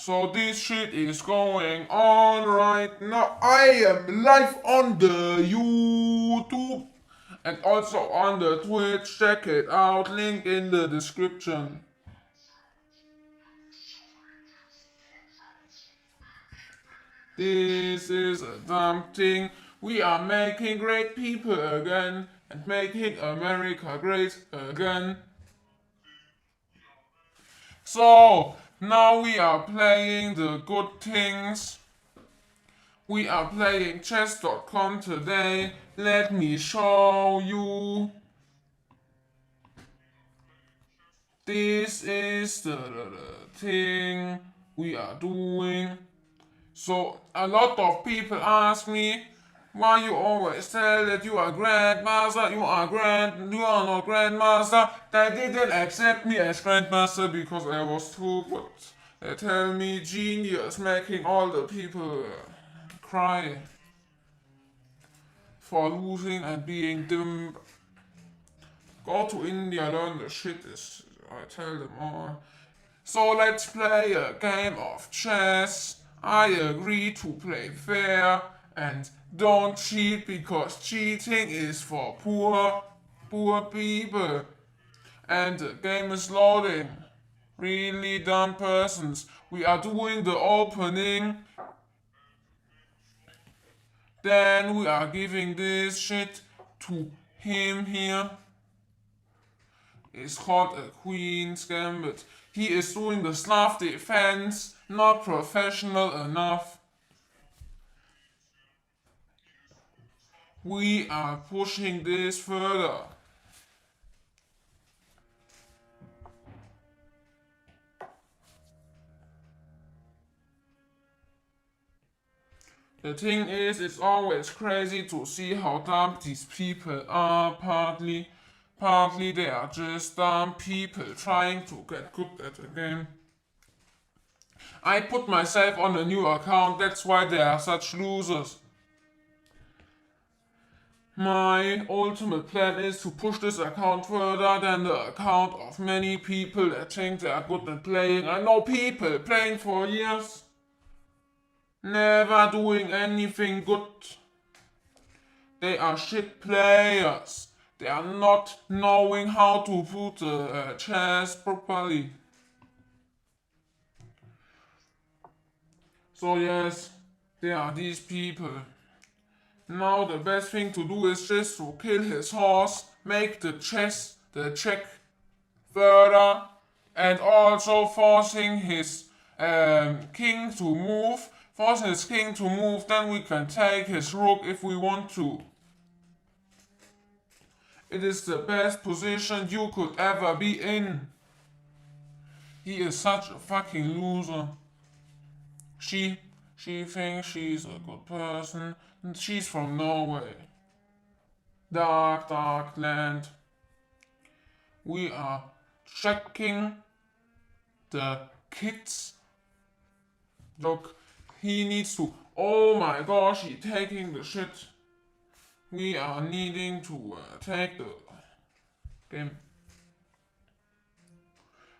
So this shit is going on right now. I am live on the YouTube and also on the Twitch. Check it out. Link in the description. This is a dumb thing. We are making great people again and making America great again. So now we are playing the good things. We are playing chess.com today. Let me show you. This is the thing we are doing. So a lot of people ask me why you always tell that you are Grandmaster, you are not Grandmaster. They didn't accept me as Grandmaster because I was too good. They tell me genius, making all the people cry for losing and being dumb. Go to India, learn the shit is, I tell them all. So let's play a game of chess. I agree to play fair and don't cheat because cheating is for poor people. And the game is loading. Really dumb persons. We are doing the opening. Then we are giving this shit to him here. It's called a Queen's Gambit. He is doing the Slav defense, not professional enough. We are pushing this further. The thing is, it's always crazy to see how dumb these people are. Partly they are just dumb people trying to get good at the game. I put myself on a new account, that's why they are such losers. My ultimate plan is to push this account further than the account of many people that think they are good at playing. I know people playing for years, never doing anything good. They are shit players. They are not knowing how to put the chess properly. So yes, there are these people. Now the best thing to do is just to kill his horse, make the check further, and also forcing his king to move. Forcing his king to move, then we can take his rook if we want to. It is the best position you could ever be in. He is such a fucking loser. She thinks she's a good person. She's from Norway. Dark land. We are checking the kids. Look, he needs to. Oh my gosh, he's taking the shit. We are needing to take the game.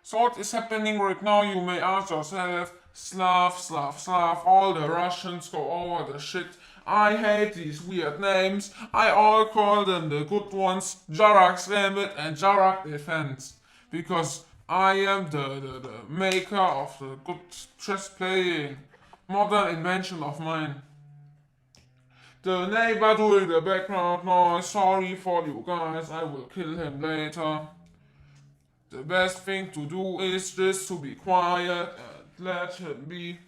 So what is happening right now, you may ask yourself. Slav, all the Russians go over the shit. I hate these weird names. I all call them the good ones, Jarak's Gambit and Jarak Defense. Because I am the maker of the good chess playing modern invention of mine. The neighbor doing the background noise, sorry for you guys, I will kill him later. The best thing to do is just to be quiet and let him be.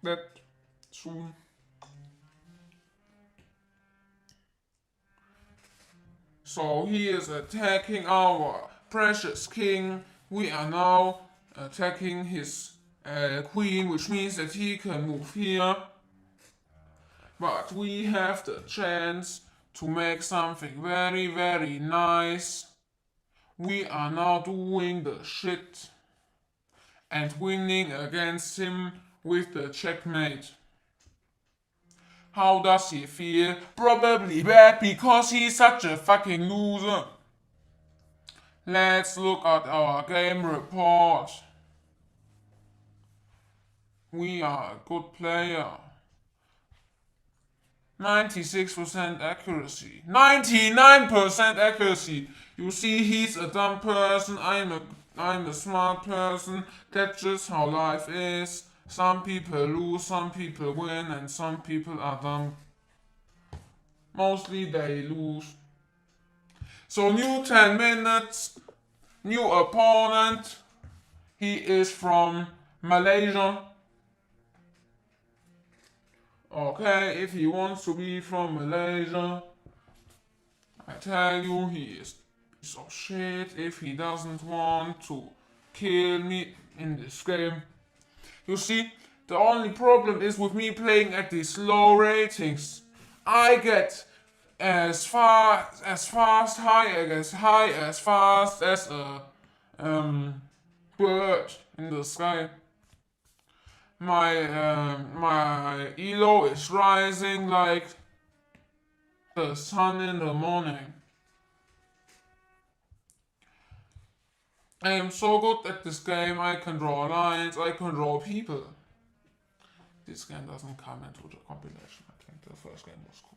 That soon. So he is attacking our precious king. We are now attacking his queen, which means that he can move here. But we have the chance to make something very, very nice. We are now doing the shit and winning against him with the checkmate. How does he feel? Probably bad because he's such a fucking loser. Let's look at our game report. We are a good player. 96% accuracy. 99% accuracy. You see, he's a dumb person. I'm a smart person. That's just how life is. Some people lose, some people win, and some people are dumb. Mostly they lose. So new 10 minutes, new opponent. He is from Malaysia. Okay, if he wants to be from Malaysia, I tell you he is a piece of shit if he doesn't want to kill me in this game. You see, the only problem is with me playing at these low ratings. I get as fast as a bird in the sky. My elo is rising like the sun in the morning. I am so good at this game. I can draw lines. I can draw people. This game doesn't come into the compilation. I think the first game was cool.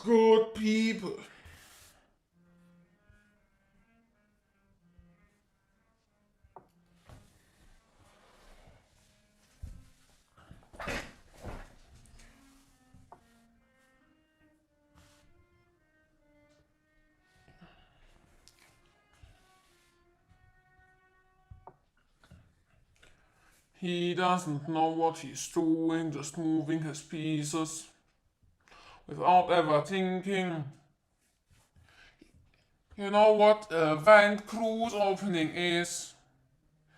Good people. He doesn't know what he's doing, just moving his pieces without ever thinking. You know what a Van Cruise opening is?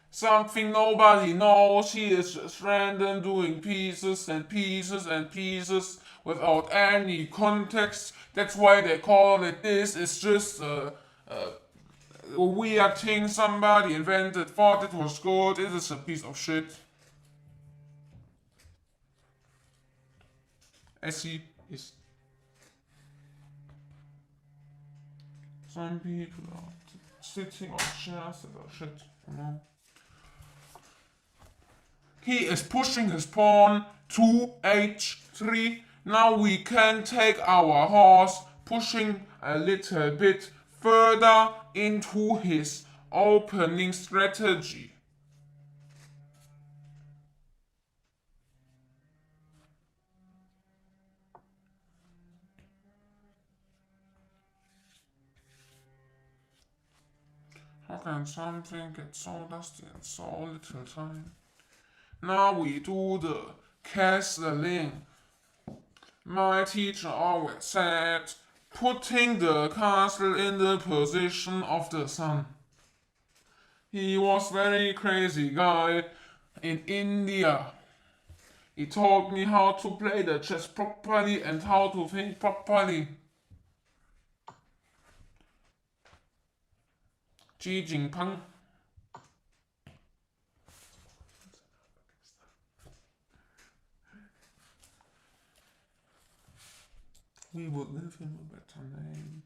Something nobody knows. He is just random doing pieces and pieces and pieces without any context. That's why they call it this. It's just a weird thing somebody invented, thought it was good. It is a piece of shit. Essie is. Some people are sitting on chairs that are shit, you know. He is pushing his pawn to h3. Now we can take our horse, pushing a little bit further into his opening strategy. How can something get so dusty in so little time? Now we do the castling. My teacher always said, putting the castle in the position of the sun. He was very crazy guy in India. He taught me how to play the chess properly and how to think properly. Xi Jinping. We would give him a better name.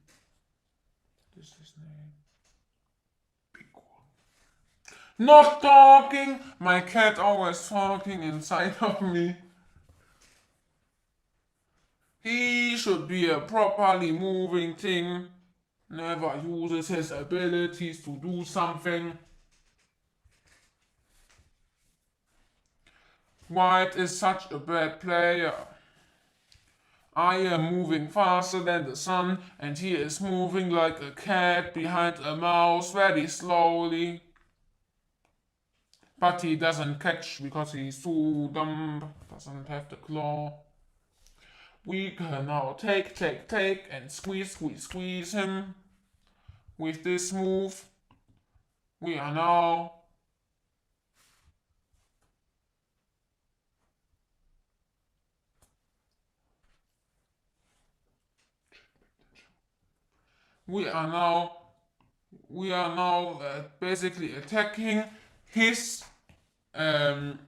This is his name. Big one. Not talking! My cat always talking inside of me. He should be a properly moving thing. Never uses his abilities to do something. White is such a bad player. I am moving faster than the sun, and he is moving like a cat behind a mouse very slowly. But he doesn't catch because he's too dumb, doesn't have the claw. We can now take, and squeeze him. With this move, we are now we are now basically attacking his um,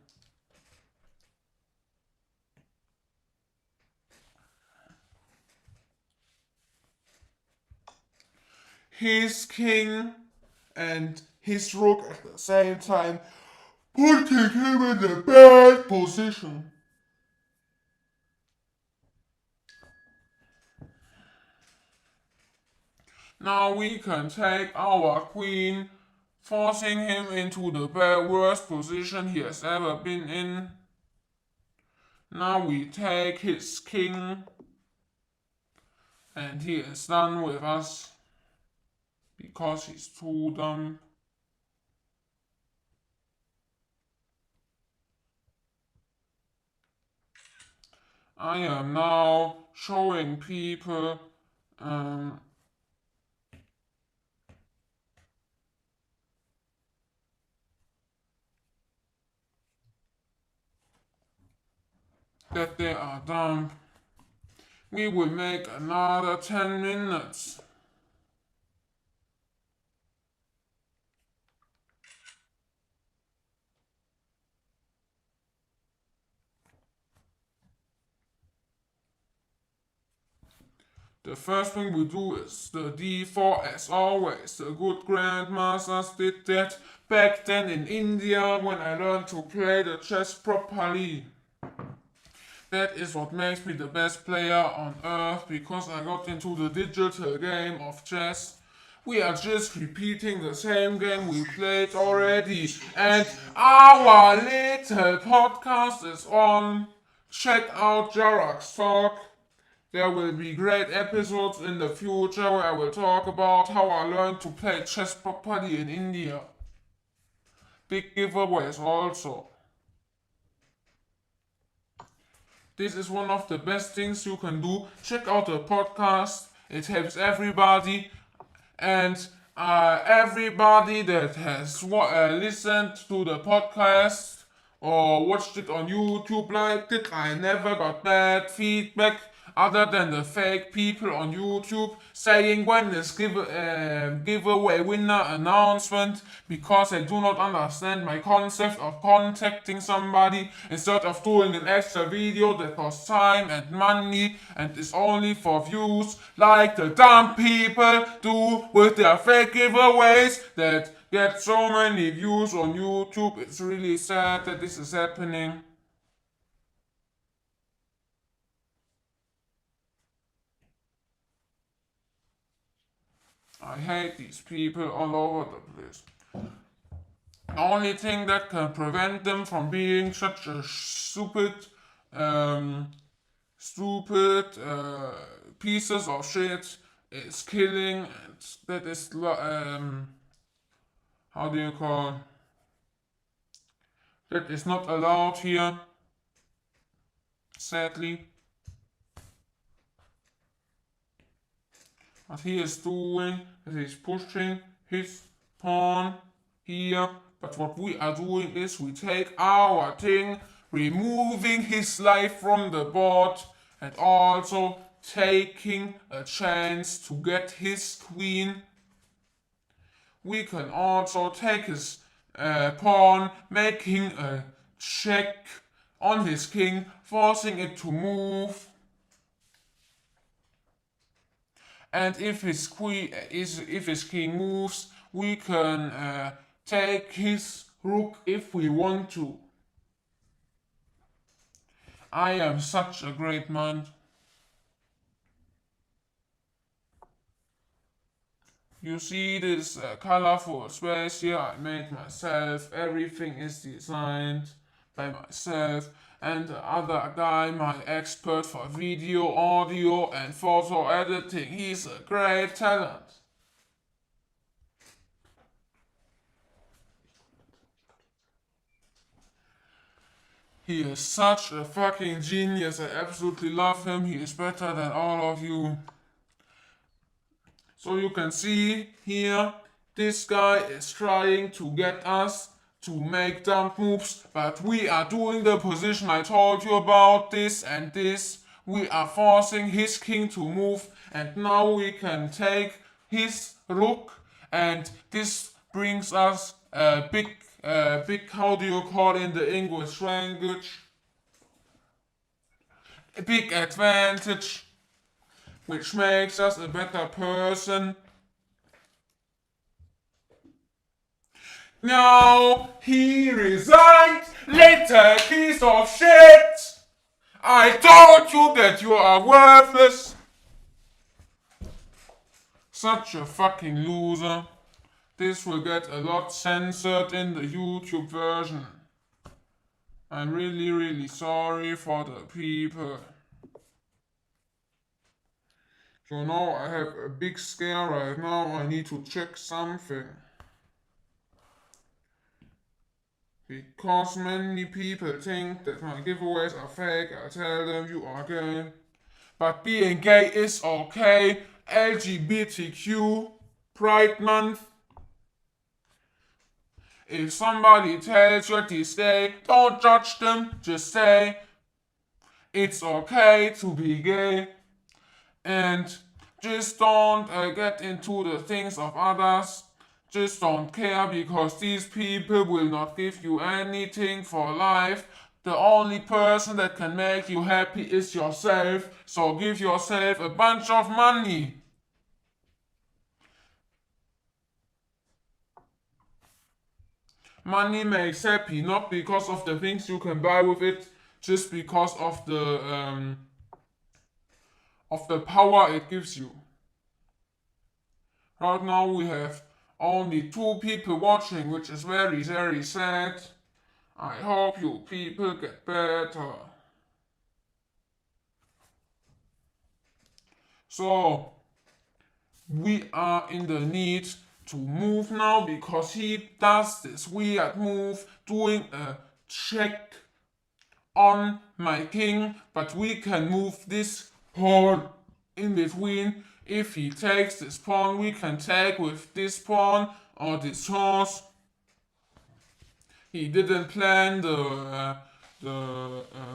his king and his rook at the same time, putting him in a bad position. Now we can take our queen, forcing him into the worst position he has ever been in. Now we take his king, and he is done with us because he's too dumb. I am now showing people that they are dumb. We will make another 10 minutes. The first thing we do is the d4 as always. The good grandmasters did that back then in India when I learned to play the chess properly. That is what makes me the best player on earth, because I got into the digital game of chess. We are just repeating the same game we played already, and our little podcast is on. Check out Jarak's talk. There will be great episodes in the future where I will talk about how I learned to play chess properly in India. Big giveaways also. This is one of the best things you can do. Check out the podcast. It helps everybody. And everybody that has listened to the podcast or watched it on YouTube, liked it, I never got bad feedback other than the fake people on YouTube saying when is giveaway winner announcement, because they do not understand my concept of contacting somebody instead of doing an extra video that costs time and money and is only for views, like the dumb people do with their fake giveaways that get so many views on YouTube. It's really sad that this is happening. I hate these people all over the place. The only thing that can prevent them from being such a stupid pieces of shit is killing, and that is how do you call, that is not allowed here, sadly. What he is doing is he's pushing his pawn here, but what we are doing is we take our thing, removing his life from the board, and also taking a chance to get his queen. We can also take his pawn, making a check on his king, forcing it to move. And if his king moves, we can take his rook if we want to. I am such a great man. You see this colorful space here I made myself. Everything is designed by myself. And the other guy, my expert for video, audio, and photo editing, he's a great talent. He is such a fucking genius. I absolutely love him. He is better than all of you. So you can see here, this guy is trying to get us to make dump moves, but we are doing the position I told you about, this and this. We are forcing his king to move, and now we can take his rook And this brings us a big, how do you call it in the English language? A big advantage, which makes us a better person. Now he resigned, little piece of shit. I told you that you are worthless. Such a fucking loser. This will get a lot censored in the YouTube version. I'm really sorry for the people. You know, I have a big scare right now. I need to check something. Because many people think that my giveaways are fake, I tell them you are gay. But being gay is okay. LGBTQ, Pride Month. If somebody tells you this gay, don't judge them, just say it's okay to be gay. And just don't get into the things of others. Just don't care, because these people will not give you anything for life. The only person that can make you happy is yourself. So give yourself a bunch of money. Money makes happy, not because of the things you can buy with it, just because of the power it gives you. Right now we have only 2 people watching, which is very sad. I hope you people get better. So we are in the need to move now, because he does this weird move doing a check on my king, but we can move this pawn in between. If he takes this pawn, we can take with this pawn or this horse. He didn't plan the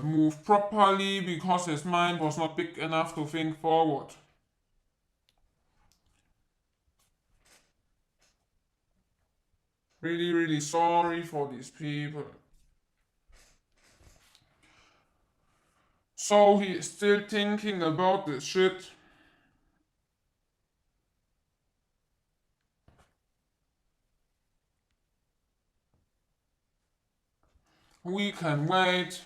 move properly, because his mind was not big enough to think forward. Really sorry for these people. So he is still thinking about this shit. We can wait.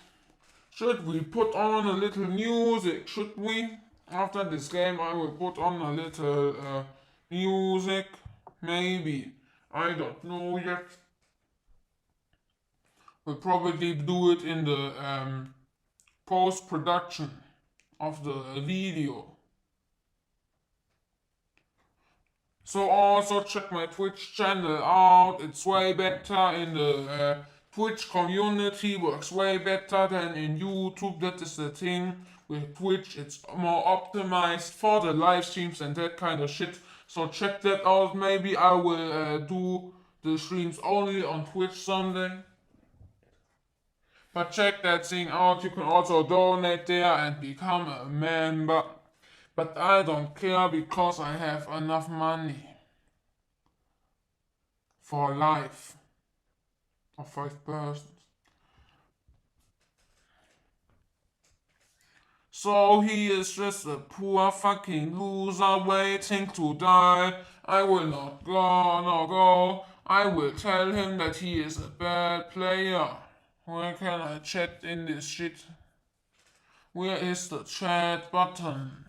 Should we put on a little music? Should we? After this game I will put on a little music. Maybe. I don't know yet. We'll probably do it in the post-production of the video. So also check my Twitch channel out. It's way better in the Twitch community, works way better than in YouTube. That is the thing with Twitch. It's more optimized for the live streams and that kind of shit. So check that out. Maybe I will do the streams only on Twitch someday. But check that thing out. You can also donate there and become a member. But I don't care, because I have enough money for life of 5 persons. So he is just a poor fucking loser waiting to die. I will not go. I will tell him that he is a bad player. Where can I chat in this shit? Where is the chat button?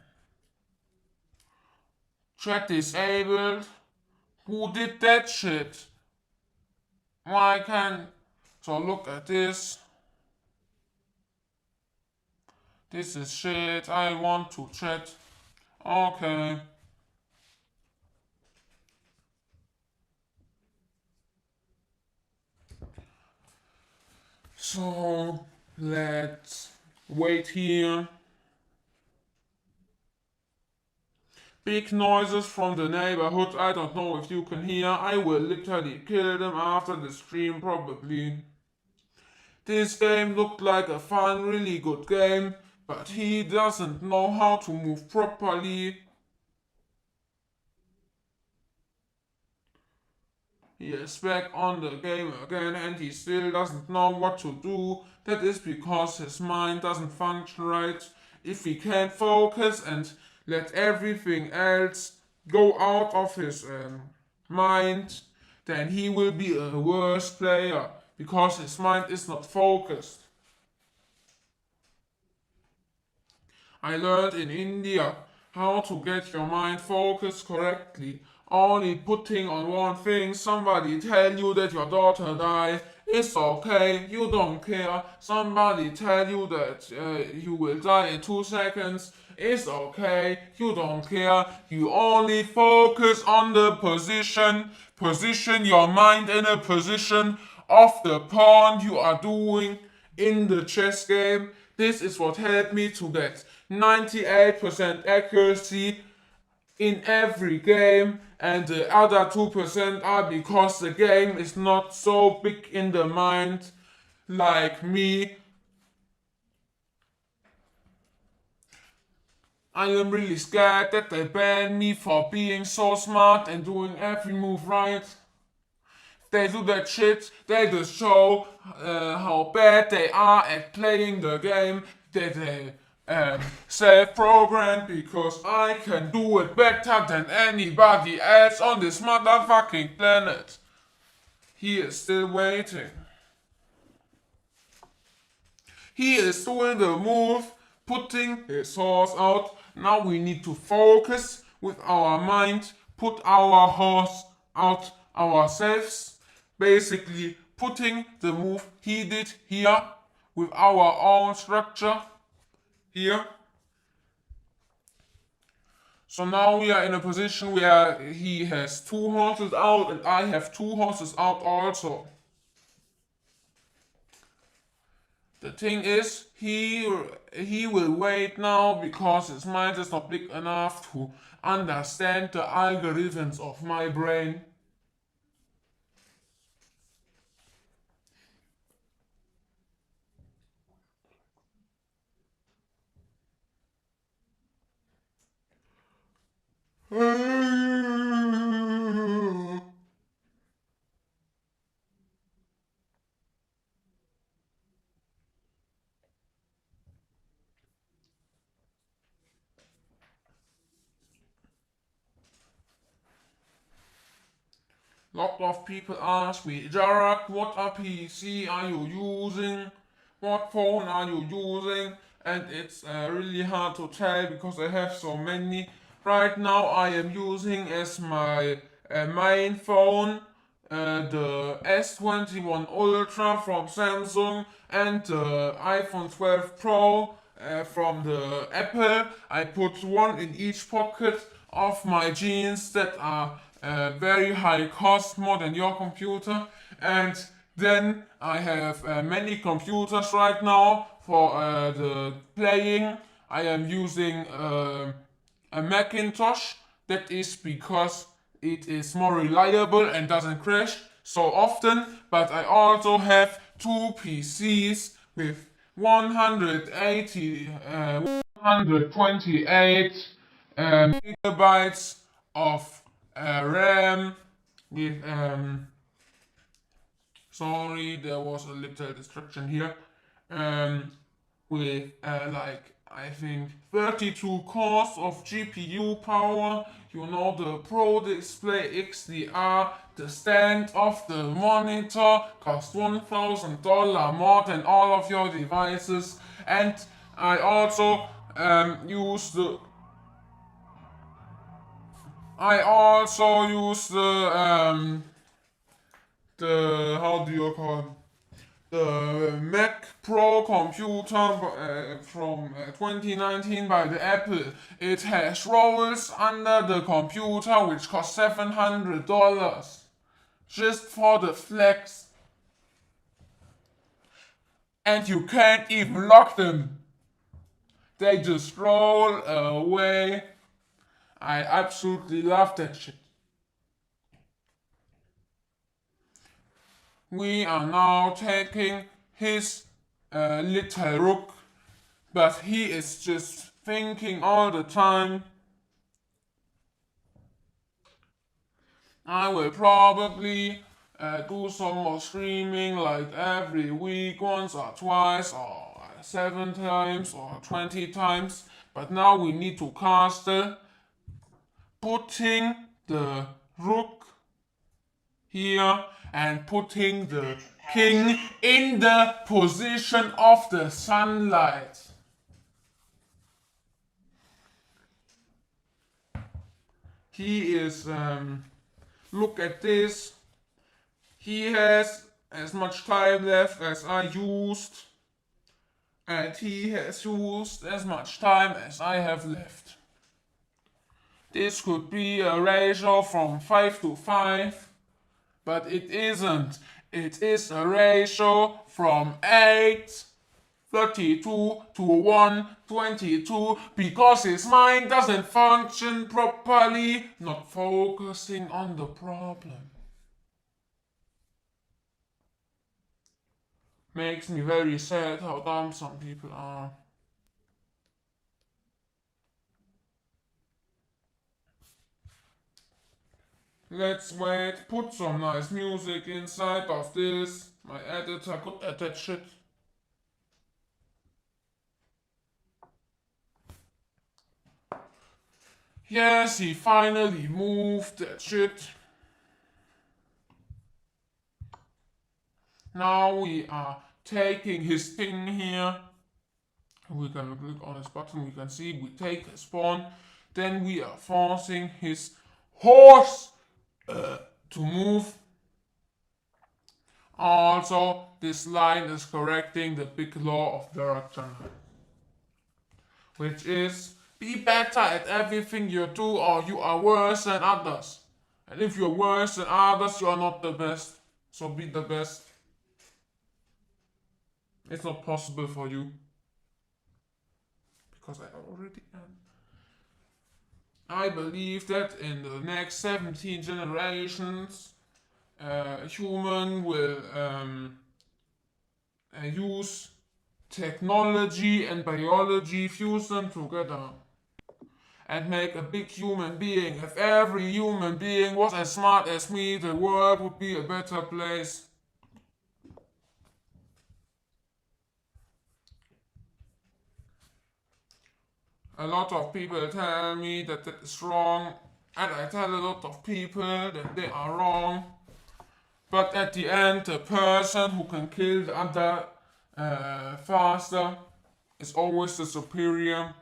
Chat disabled? Who did that shit? Why can't... So look at this. This is shit. I want to chat. Okay. So let's wait here. Big noises from the neighborhood. I don't know if you can hear. I will literally kill them after the stream, probably. This game looked like a fun, really good game, but he doesn't know how to move properly. He is back on the game again and he still doesn't know what to do. That is because his mind doesn't function right. If he can't focus and let everything else go out of his mind, then he will be a worse player because his mind is not focused. I learned in India how to get your mind focused correctly. Only putting on one thing, somebody tell you that your daughter died, it's okay, you don't care. Somebody tell you that you will die in 2 seconds, it's okay, you don't care. You only focus on the position your mind in a position of the pawn you are doing in the chess game. This is what helped me to get 98% accuracy in every game, and the other 2% are because the game is not so big in the mind like me. I am really scared that they ban me for being so smart and doing every move right. They do that shit, they just show how bad they are at playing the game that they self-programmed because I can do it better than anybody else on this motherfucking planet. He is still waiting. He is doing the move, putting his horse out. Now we need to focus with our mind, put our horse out ourselves. Basically, putting the move he did here with our own structure here. So now we are in a position where he has 2 horses out and I have 2 horses out also. The thing is, he will wait now because his mind is not big enough to understand the algorithms of my brain. Lot of people ask me, Jarak, what PC are you using? What phone are you using? And it's really hard to tell because I have so many. Right now I am using as my main phone the S21 Ultra from Samsung and the iPhone 12 Pro from the Apple. I put one in each pocket of my jeans that are very high cost, more than your computer. And then I have many computers right now for the playing. I am using a Macintosh. That is because it is more reliable and doesn't crash so often. But I also have two PCs with 128 gigabytes of RAM with sorry, there was a little distraction here. With like I think 32 cores of GPU power. You know, the Pro Display XDR, the stand of the monitor cost $1,000 more than all of your devices, and I also use the how do you call it? The Mac Pro computer from 2019 by the Apple. It has rolls under the computer which cost $700 just for the flex, and you can't even lock them. They just roll away. I absolutely love that shit. We are now taking his little rook, but he is just thinking all the time. I will probably do some more streaming like every week, once or twice, or 7 times, or 20 times. But now we need to castle, putting the rook here and putting the king in the position of the sunlight. He is, look at this. He has as much time left as I used, and he has used as much time as I have left. This could be a ratio from 5 to 5, but it isn't. It is a ratio from 8:32 to 1:22 because his mind doesn't function properly, not focusing on the problem. Makes me very sad how dumb some people are. Let's wait, put some nice music inside of this. My editor could attach it. Yes, he finally moved that shit. Now we are taking his thing here. We can click on his button, we can see we take his pawn. Then we are forcing his horse to move. Also, this line is correcting the big law of direction, which is be better at everything you do or you are worse than others. And if you're worse than others, you are not the best. So be the best. It's not possible for you. Because I already am. I believe that in the next 17 generations, human will use technology and biology, fuse them together, and make a big human being. If every human being was as smart as me, the world would be a better place. A lot of people tell me that that is wrong, and I tell a lot of people that they are wrong. But at the end, the person who can kill the other faster is always the superior.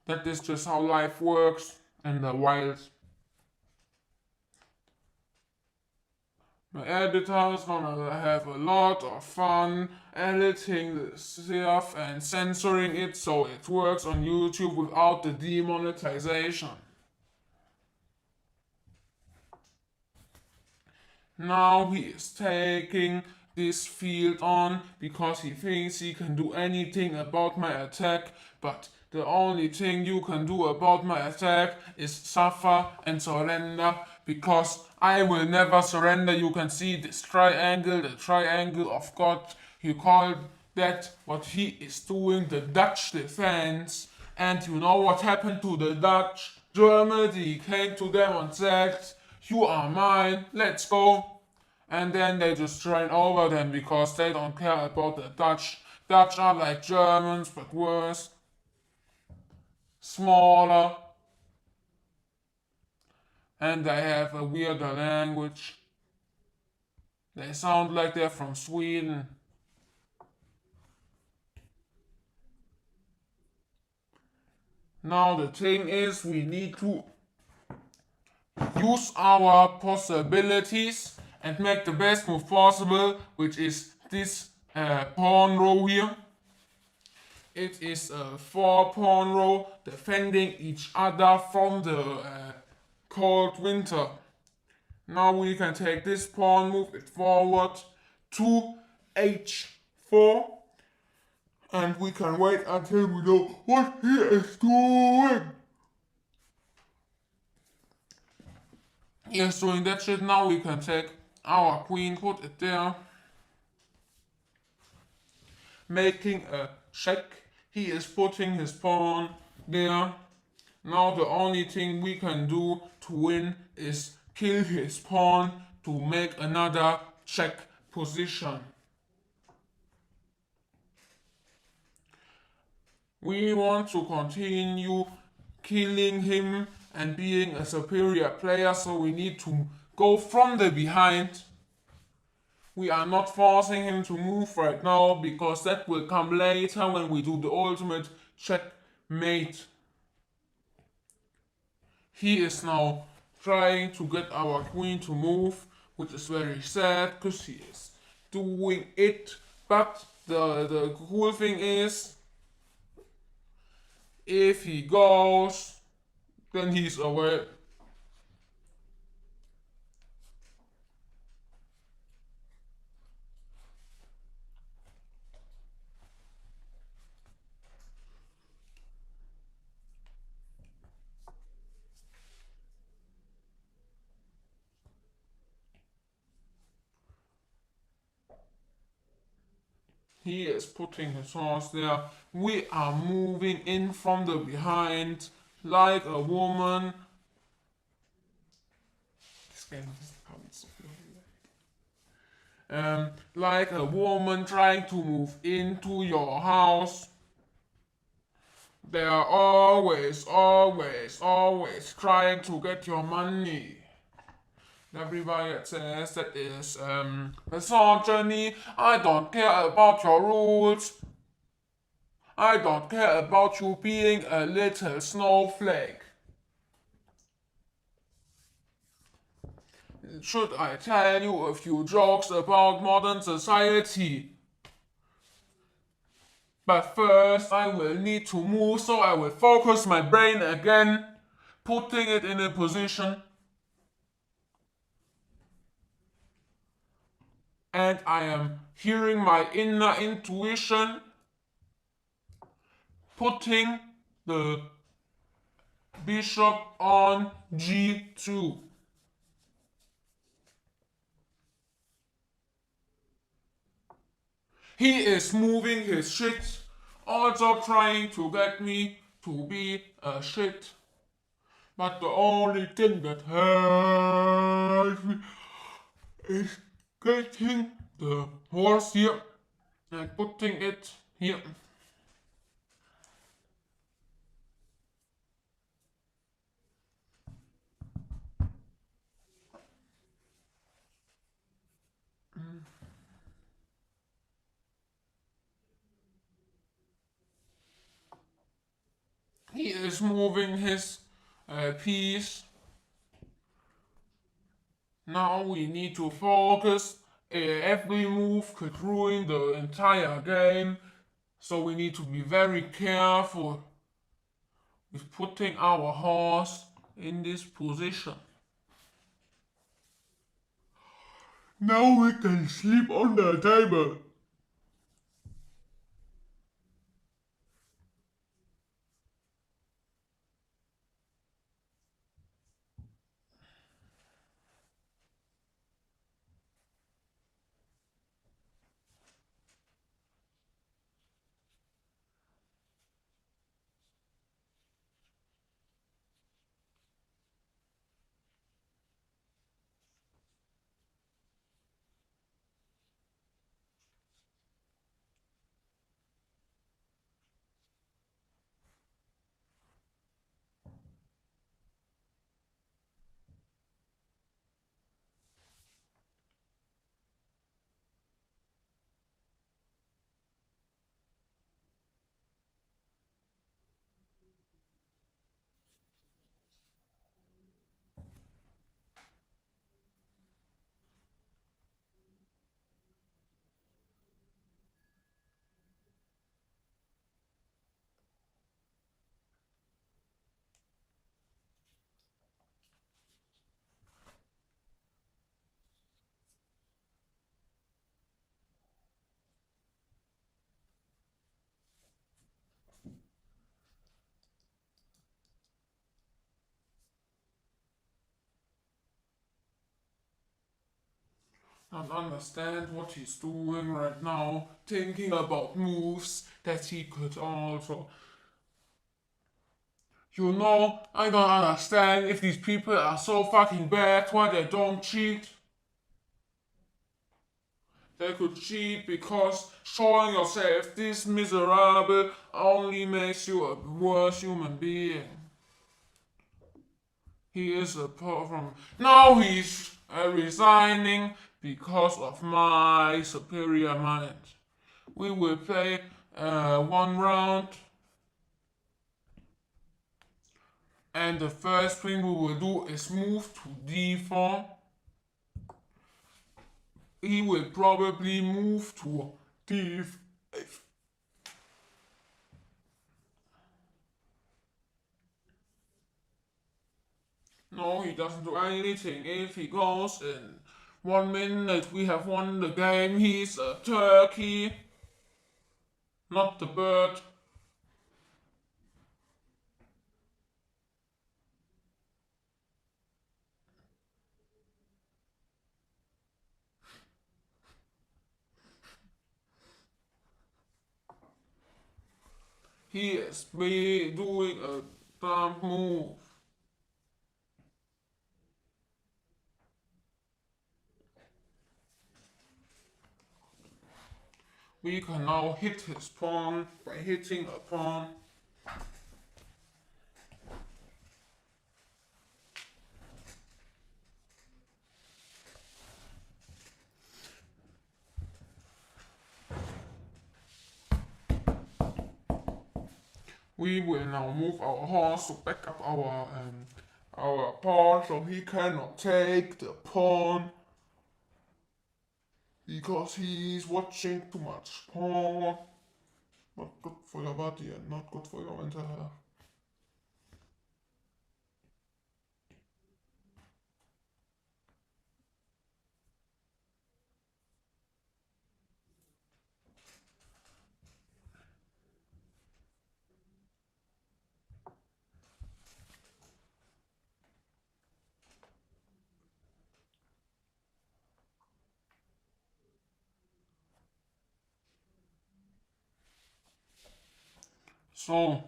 That is just how life works in the wild. My editor is gonna have a lot of fun editing this stuff and censoring it so it works on YouTube without the demonetization. Now he is taking this field on because he thinks he can do anything about my attack, but the only thing you can do about my attack is suffer and surrender, because I will never surrender. You can see this triangle, the triangle of God. You call that what he is doing, the Dutch defense. And you know what happened to the Dutch? Germany came to them and said, "You are mine, let's go." And then they just ran over them because they don't care about the Dutch. Dutch are like Germans, but worse. Smaller. And they have a weirder language. They sound like they're from Sweden. Now the thing is, we need to use our possibilities and make the best move possible, which is this pawn row here. It is a 4-pawn row defending each other from the cold winter. Now we can take this pawn, move it forward to h4, and we can wait until we know what he is doing. He is doing that shit. Now we can take our queen, put it there, making a check. He is putting his pawn there. Now the only thing we can do to win is kill his pawn to make another check position. We want to continue killing him and being a superior player, so we need to go from the behind. We are not forcing him to move right now because that will come later when we do the ultimate checkmate. He is now trying to get our queen to move, which is very sad because he is doing it. But the cool thing is, if he goes, then he's away. He is putting his horse there. We are moving in from the behind like a woman. This game is like a woman trying to move into your house. They are always, always, always trying to get your money. Everybody that says that is misogyny. I don't care about your rules. I don't care about you being a little snowflake. Should I tell you a few jokes about modern society? But first I will need to move, so I will focus my brain again, putting it in a position. And I am hearing my inner intuition, putting the bishop on g2. He is moving his shit, also trying to get me to be a shit. But the only thing that helps me is getting the horse here and putting it here. He is moving his piece. Now we need to focus. Every move could ruin the entire game, so we need to be very careful with putting our horse in this position. Now we can sleep on the table. Don't understand what he's doing right now, thinking about moves that he could also. I don't understand if these people are so fucking bad why they don't cheat. They could cheat because showing yourself this miserable only makes you a worse human being. He is a problem. Now he's resigning because of my superior mind. We will play one round, and the first thing we will do is move to d4. He will probably move to d5. No, he doesn't do anything. If he goes in 1 minute, we have won the game. He's a turkey, not the bird. He is doing a dumb move. We can now hit his pawn by hitting a pawn. We will now move our horse to back up our pawn so he cannot take the pawn because he's watching too much porn. Not good for your body and not good for your mental health. So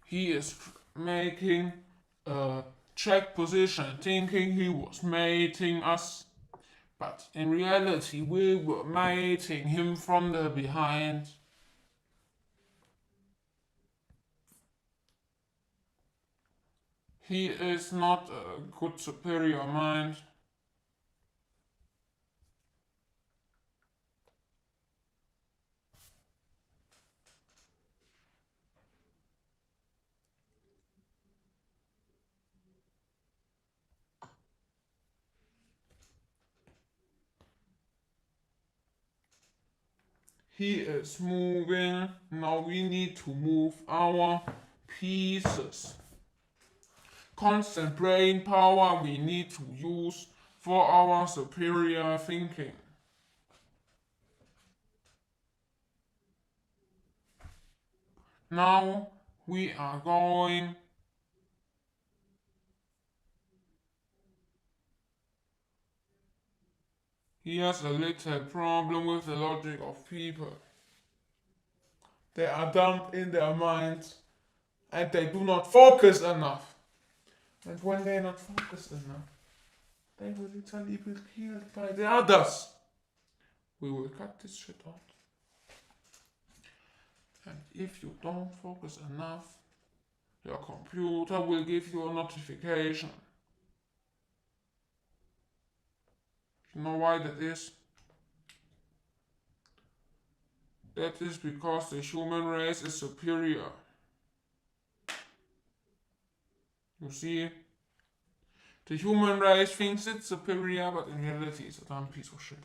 he is making a check position, thinking he was mating us, but in reality we were mating him from the behind. He is not a good superior mind. He is moving. Now we need to move our pieces. Constant brain power we need to use for our superior thinking. Now we are going. He has a little problem with the logic of people. They are dumb in their minds and they do not focus enough. And when they not focus enough, they will literally be killed by the others. We will cut this shit out. And if you don't focus enough, your computer will give you a notification. You know why that is? That is because the human race is superior. You see, the human race thinks it's superior, but in reality it's a dumb piece of shit.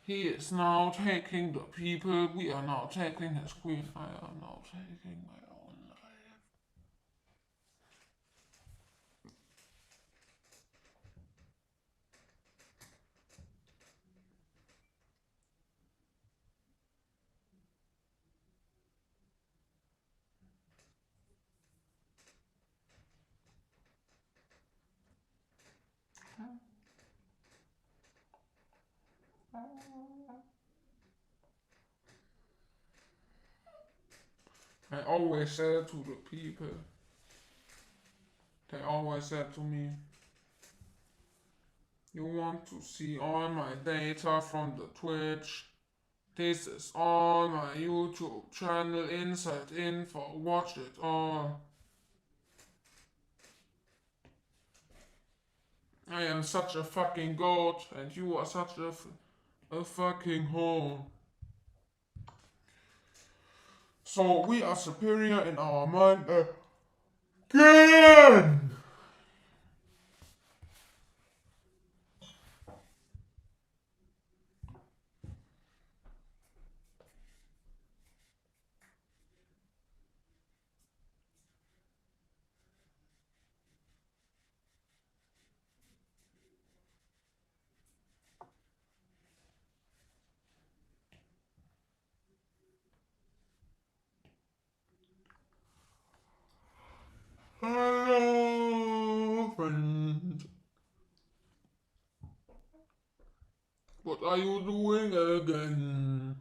He is now taking the people, we are now taking his queen, I am now taking my own life. I always said to the people, they always said to me, you want to see all my data from the Twitch? This is all my YouTube channel inside info, watch it all. I am such a fucking goat and you are such a fucking hoe. So we are superior in our mind again! Hello, friend. What are you doing again?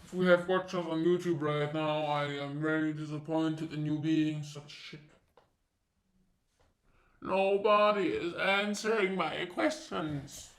If we have watchers on YouTube right now, I am very disappointed in you being such shit. Nobody is answering my questions.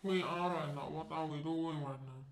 We are right now. What are we doing right now?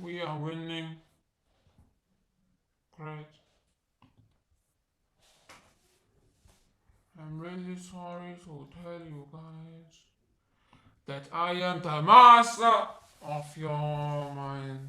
We are winning. Great. I'm really sorry to tell you guys that I am the master of your mind.